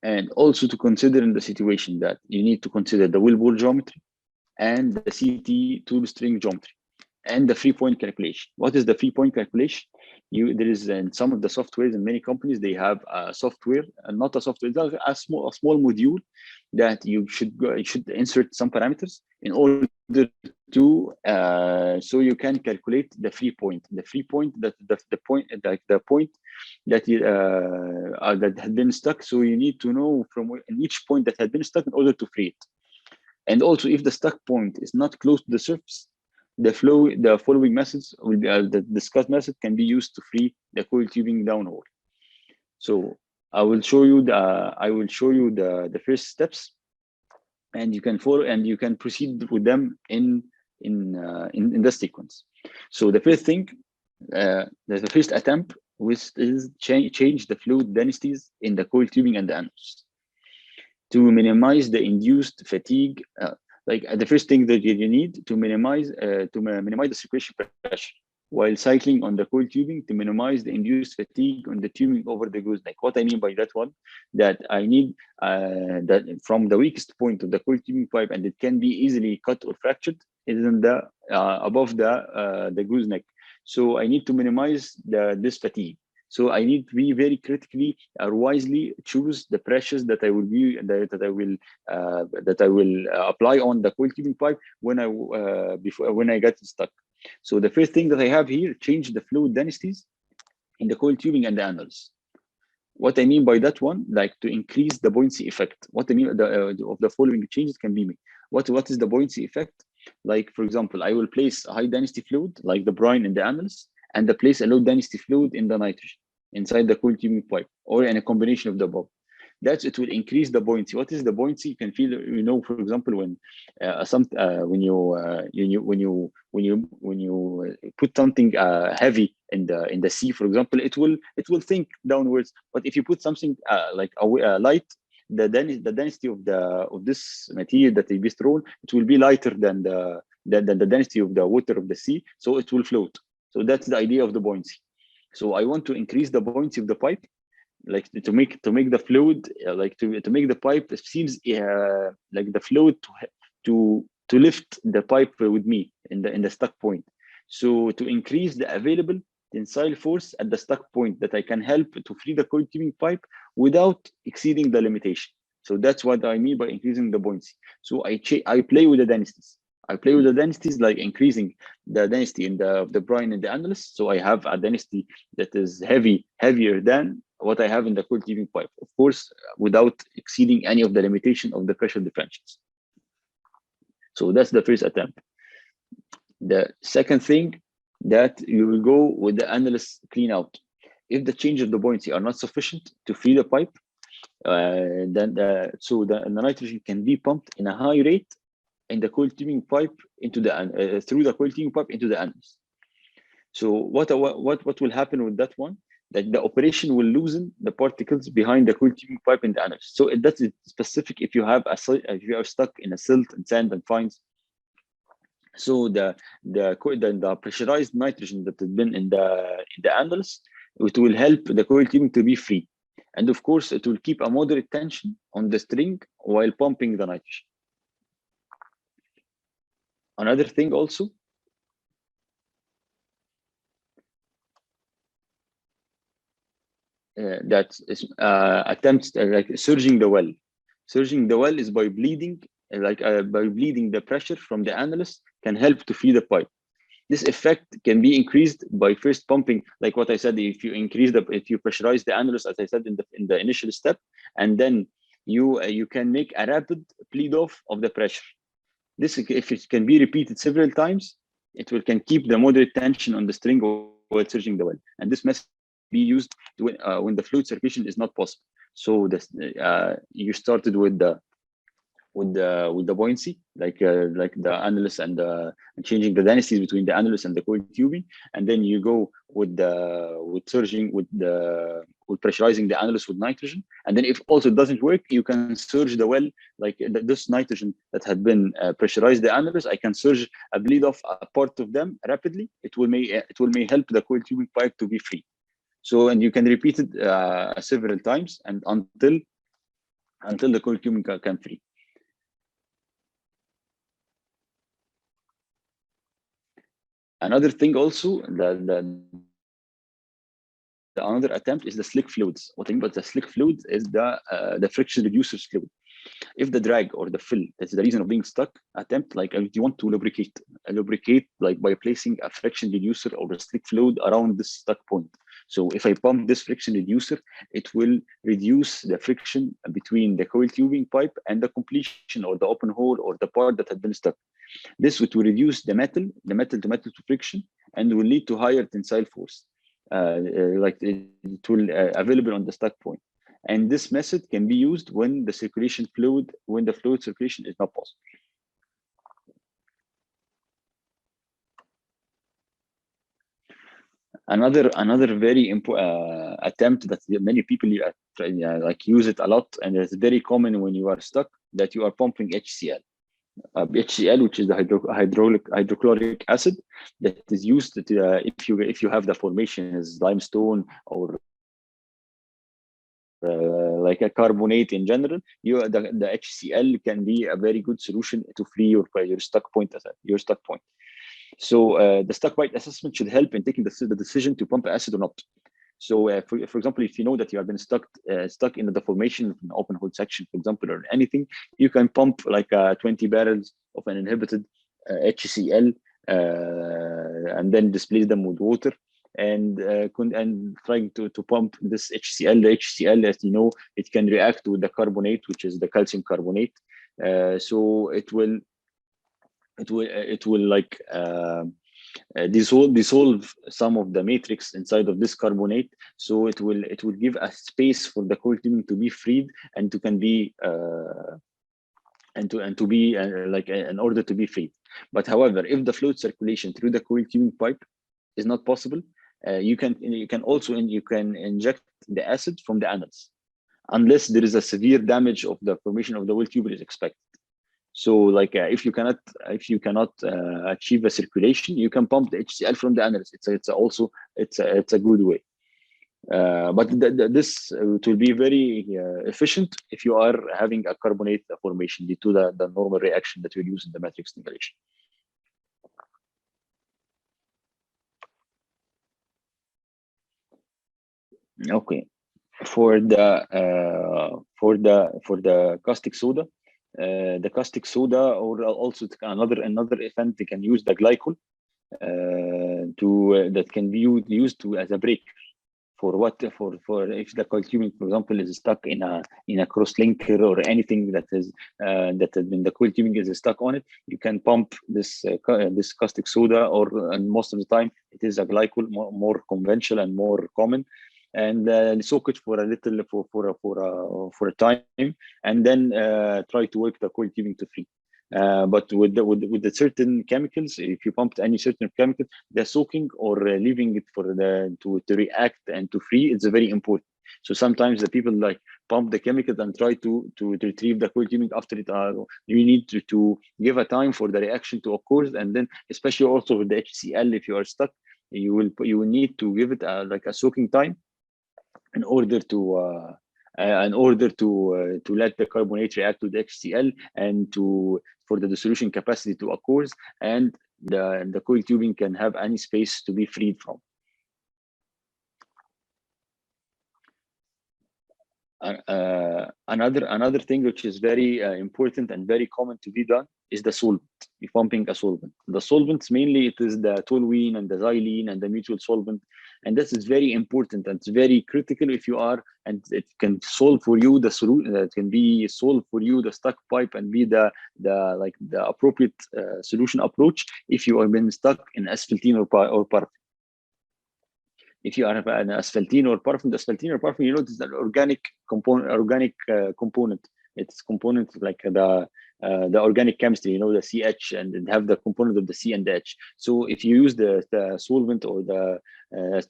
And also to consider in the situation that you need to consider the well bore geometry and the CT tool string geometry. and the free point calculation. What is the free point calculation? There is in some of the softwares in many companies, they have a software, not a software, a small module that you should insert some parameters in order to so you can calculate the free point. The free point, that the point, like the point that that had been stuck. So you need to know from each point that had been stuck in order to free it. And also, if the stuck point is not close to the surface, the following methods will be the discussed method can be used to free the coil tubing downhole. So I will show you the first steps, and you can follow and you can proceed with them in the sequence. So the first thing, the first attempt is change the fluid densities in the coil tubing and the annulus to minimize the induced fatigue. Like the first thing that you need to minimize the circulation pressure while cycling on the coil tubing to minimize the induced fatigue on the tubing over the gooseneck. What I mean by that one, that I need that from the weakest point of the coil tubing pipe, and it can be easily cut or fractured, is in the above the gooseneck. So I need to minimize this fatigue. So I need to be very critically or wisely choose the pressures that I will be that I will apply on the coil tubing pipe when I get stuck. So the first thing that I have here, change the fluid densities in the coil tubing and the annulus. What I mean by that one, like to increase the buoyancy effect. What I mean of the following changes can be made. What is the buoyancy effect? Like, for example, I will place a high density fluid like the brine in the annulus, and place a low density fluid in the nitrogen inside the coil tubing pipe, or in a combination of the above. It will increase the buoyancy. What is the buoyancy? You can feel, for example, when when you put something heavy in the sea, for example, it will sink downwards. But if you put something like light, the density of this material that will be thrown, it will be lighter than the density of the water of the sea, so it will float. So that's the idea of the buoyancy. So I want to increase the buoyancy of the pipe, like to make the fluid, like to make the pipe seems like the fluid to lift the pipe with me in the stuck point. So to increase the available tensile force at the stuck point, that I can help to free the coil tubing pipe without exceeding the limitation. So that's what I mean by increasing the buoyancy. So I play with the densities. I play with the densities, like increasing the density in the brine and the annulus. So I have a density that is heavier than what I have in the coil tubing pipe, of course, without exceeding any of the limitation of the pressure differentials. So that's the first attempt. The second thing, that you will go with the annulus clean out. If the change of the buoyancy are not sufficient to free the pipe, then the nitrogen can be pumped in a high rate in the coil tubing pipe into the through the coil tubing pipe into the annulus. So what will happen with that one? That the operation will loosen the particles behind the coil tubing pipe in the annulus. So that's specific if you are stuck in a silt and sand and fines. So the pressurized nitrogen that has been in the annulus, it will help the coil tubing to be free, and of course it will keep a moderate tension on the string while pumping the nitrogen. Another thing also, that is attempts like surging the well. Surging the well is by bleeding, the pressure from the annulus can help to free the pipe. This effect can be increased by first pumping, like what I said. If you pressurize the annulus, as I said in the initial step, and then you can make a rapid bleed off of the pressure. This, if it can be repeated several times, can keep the moderate tension on the string while surging the well. And this method be used when the fluid circulation is not possible. So you started with the buoyancy, like the annulus and changing the densities between the annulus and the coil tubing, and then you go with surging with pressurizing the annulus with nitrogen, and then if also doesn't work, you can surge the well, like this nitrogen that had been pressurized the annulus. I can surge a bleed off a part of them rapidly. It will may help the coil tubing pipe to be free. So, and you can repeat it several times and until the coil tubing can free. Another thing also, another attempt is the slick fluids. What I mean by the slick fluid is the friction reducers fluid. If the drag or the fill, that's the reason of being stuck, attempt like if you want to lubricate like by placing a friction reducer or a slick fluid around this stuck point. So if I pump this friction reducer, it will reduce the friction between the coil tubing pipe and the completion or the open hole or the part that had been stuck. This will reduce the metal to metal to friction, and will lead to higher tensile force, like it will available on the stuck point. And this method can be used when the fluid circulation is not possible. Another very important attempt that many people like use it a lot, and it's very common when you are stuck, that you are pumping HCl. HCl, which is the hydrochloric acid, that is used to, if you have the formation as limestone or like a carbonate in general, the HCl can be a very good solution to free your stuck point. So the stuck point assessment should help in taking the decision to pump acid or not. So for example, if you know that you have been stuck in the deformation of an open hole section, for example, or anything, you can pump like 20 barrels of an inhibited HCl and then displace them with water, and trying to pump this HCl. The HCl, as you know, it can react with the carbonate, which is the calcium carbonate. So it will like dissolve some of the matrix inside of this carbonate, so it will give a space for the coil tubing to be freed and to can be and to be like in order to be freed. But however, if the fluid circulation through the coil tubing pipe is not possible, you can inject the acid from the annulus, unless there is a severe damage of the formation of the well tuber is expected. So like if you cannot achieve a circulation, you can pump the HCl from the annulus. It's a good way. But this it will be very efficient if you are having a carbonate formation due to the normal reaction that we use in the matrix stimulation. Okay, for the caustic soda, the caustic soda, or also another event, they can use the glycol that can be used as a break for if the coil tubing, for example, is stuck in a cross linker or anything that has been the coil tubing is stuck on it. You can pump this caustic soda, and most of the time it is a glycol, more conventional and more common, and soak it for a little for a time, and then try to work the coil tubing to free. But with the certain chemicals, if you pumped any certain chemical, the soaking or leaving it for to react and to free, it's very important. So sometimes the people like pump the chemicals and try to retrieve the coil tubing after it. You need to give a time for the reaction to occur, and then especially also with the HCl, if you are stuck, you will need to give it like a soaking time in order to let the carbonate react to the HCl and for the dissolution capacity to occur, and the coil tubing can have any space to be freed from. Another thing which is very important and very common to be done is the solvent. You're pumping a solvent. The solvents, mainly it is the toluene and the xylene and the mutual solvent, and this is very important and it's very critical if you are, and it can solve for you the solution, that can be solve for you the stuck pipe and be the appropriate solution approach if you have been stuck in asphaltene or paraffin. If you are an asphaltene or paraffin, the asphaltene or paraffin, this is an organic component. It's component like the organic chemistry, the CH, and it have the component of the C and the H. So if you use the solvent or the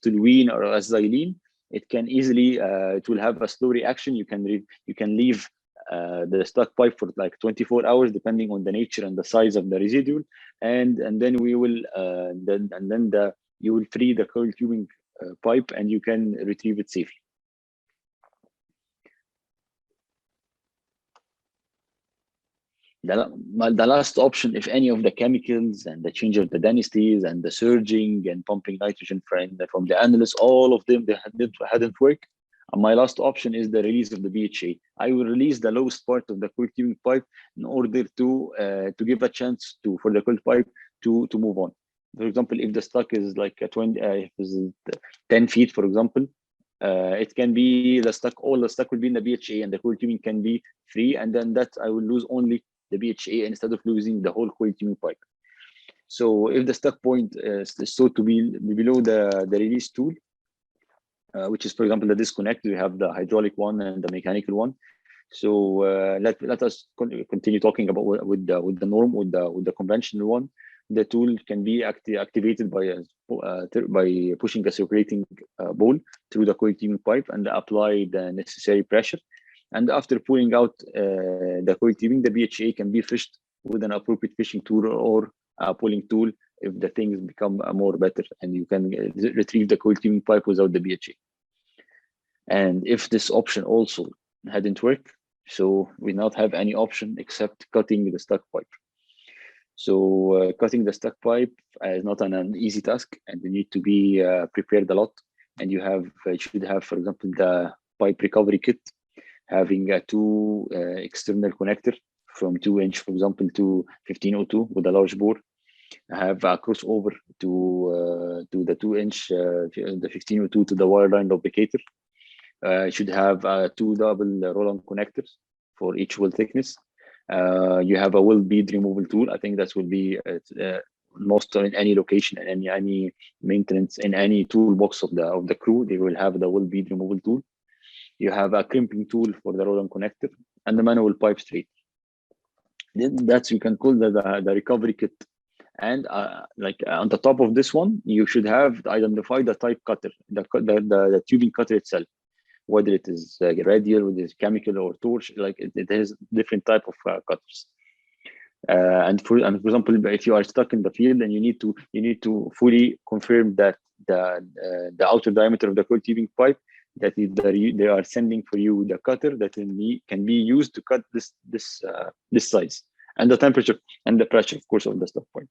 toluene or xylene, it can easily it will have a slow reaction. You can leave the stuck pipe for like 24 hours, depending on the nature and the size of the residual, and then we will you will free the coil tubing pipe, and you can retrieve it safely. The last option, if any of the chemicals and the change of the densities and the surging and pumping nitrogen from the annulus, all of them, they hadn't worked. And my last option is the release of the BHA. I will release the lowest part of the coiled tubing pipe in order to give a chance for the coiled pipe to move on. For example, if the stock is like a 10 feet, for example, it can be all the stock will be in the BHA, and the coiled tubing can be free, and then that I will lose only the BHA instead of losing the whole coiled tubing pipe. So if the stuck point is thought to be below the release tool, which is, for example, the disconnect, we have the hydraulic one and the mechanical one. So let us continue talking about with the norm, with the conventional one. The tool can be activated by pushing a circulating ball through the coiled tubing pipe and apply the necessary pressure. And after pulling out the coiled tubing, the BHA can be fished with an appropriate fishing tool or a pulling tool if the things become more better, and you can retrieve the coiled tubing pipe without the BHA. And if this option also hadn't worked, so we not have any option except cutting the stuck pipe. So cutting the stuck pipe is not an easy task, and you need to be prepared a lot. And you should have, for example, the pipe recovery kit, having a two external connector from 2-inch, for example, to 1502 with a large bore. Have a crossover to the 2-inch, the 1502 to the wireline lubricator. Should have two double roll-on connectors for each weld thickness. You have a weld bead removal tool. I think that will be most in any location and any maintenance in any toolbox of the crew. They will have the weld bead removal tool. You have a crimping tool for the roll-on connector and the manual pipe straight. That's you can call the recovery kit. And on the top of this one, you should have identified the type cutter, the tubing cutter itself, whether it is radial, whether it's chemical or torch. Like it has different type of cutters. And for example, if you are stuck in the field and you need to fully confirm that the outer diameter of the coiled tubing pipe, that they are sending for you the cutter that can be used to cut this size, and the temperature and the pressure, of course, of the stuck point.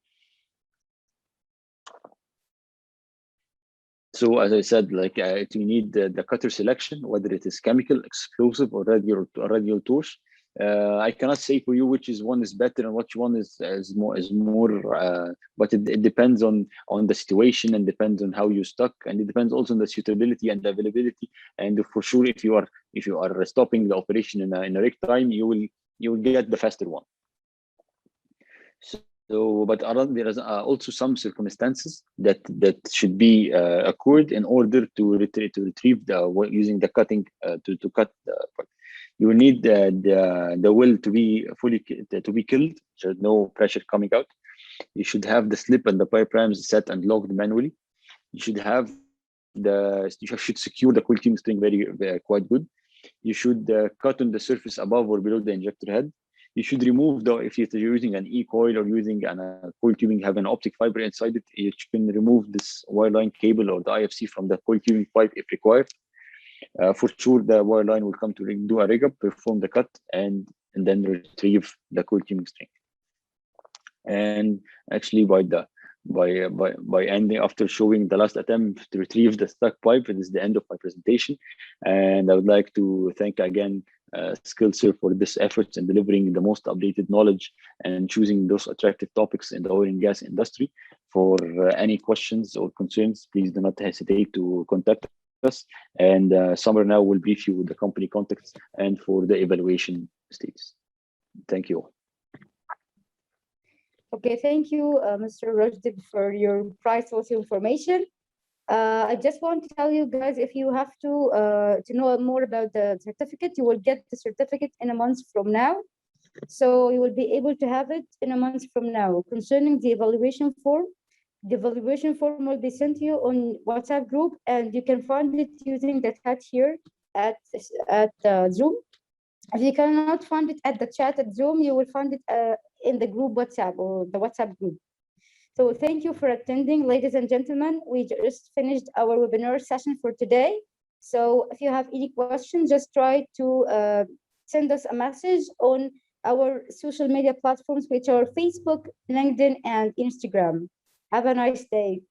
So as I said, you need the cutter selection, whether it is chemical, explosive, or radial torch. I cannot say for you which one is better and which one is more. But it depends on the situation, and depends on how you stuck, and it depends also on the suitability and the availability. And for sure, if you are stopping the operation in a rig time, you will get the faster one. So, but there is also some circumstances that should be occurred in order to retrieve using the cutting to cut the part. You need the well to be killed, so no pressure coming out. You should have the slip and the pipe rams set and locked manually. You should secure the coiled tubing string very quite good. You should cut on the surface above or below the injector head. You should remove if you're using an e-coil or using a coiled tubing, have an optic fiber inside it. You can remove this wireline cable or the IFC from the coiled tubing pipe if required. For sure, the wireline will come to do a rig up, perform the cut, and then retrieve the coiled tubing string. And actually, by ending after showing the last attempt to retrieve the stuck pipe, it is the end of my presentation. And I would like to thank again SkillServe for this effort in delivering the most updated knowledge and choosing those attractive topics in the oil and gas industry. For any questions or concerns, please do not hesitate to contact us. And Summer now will brief you with the company contacts and for the evaluation status. Thank you all. Okay, thank you, Mr. Rushdie, for your priceless information. I just want to tell you guys, if you have to know more about the certificate, you will get the certificate in a month from now. So you will be able to have it in a month from now. Concerning the evaluation form will be sent to you on WhatsApp group, and you can find it using the chat here at Zoom. If you cannot find it at the chat at Zoom, you will find it in the group WhatsApp or the WhatsApp group. So thank you for attending, ladies and gentlemen. We just finished our webinar session for today. So if you have any questions, just try to send us a message on our social media platforms, which are Facebook, LinkedIn, and Instagram. Have a nice day.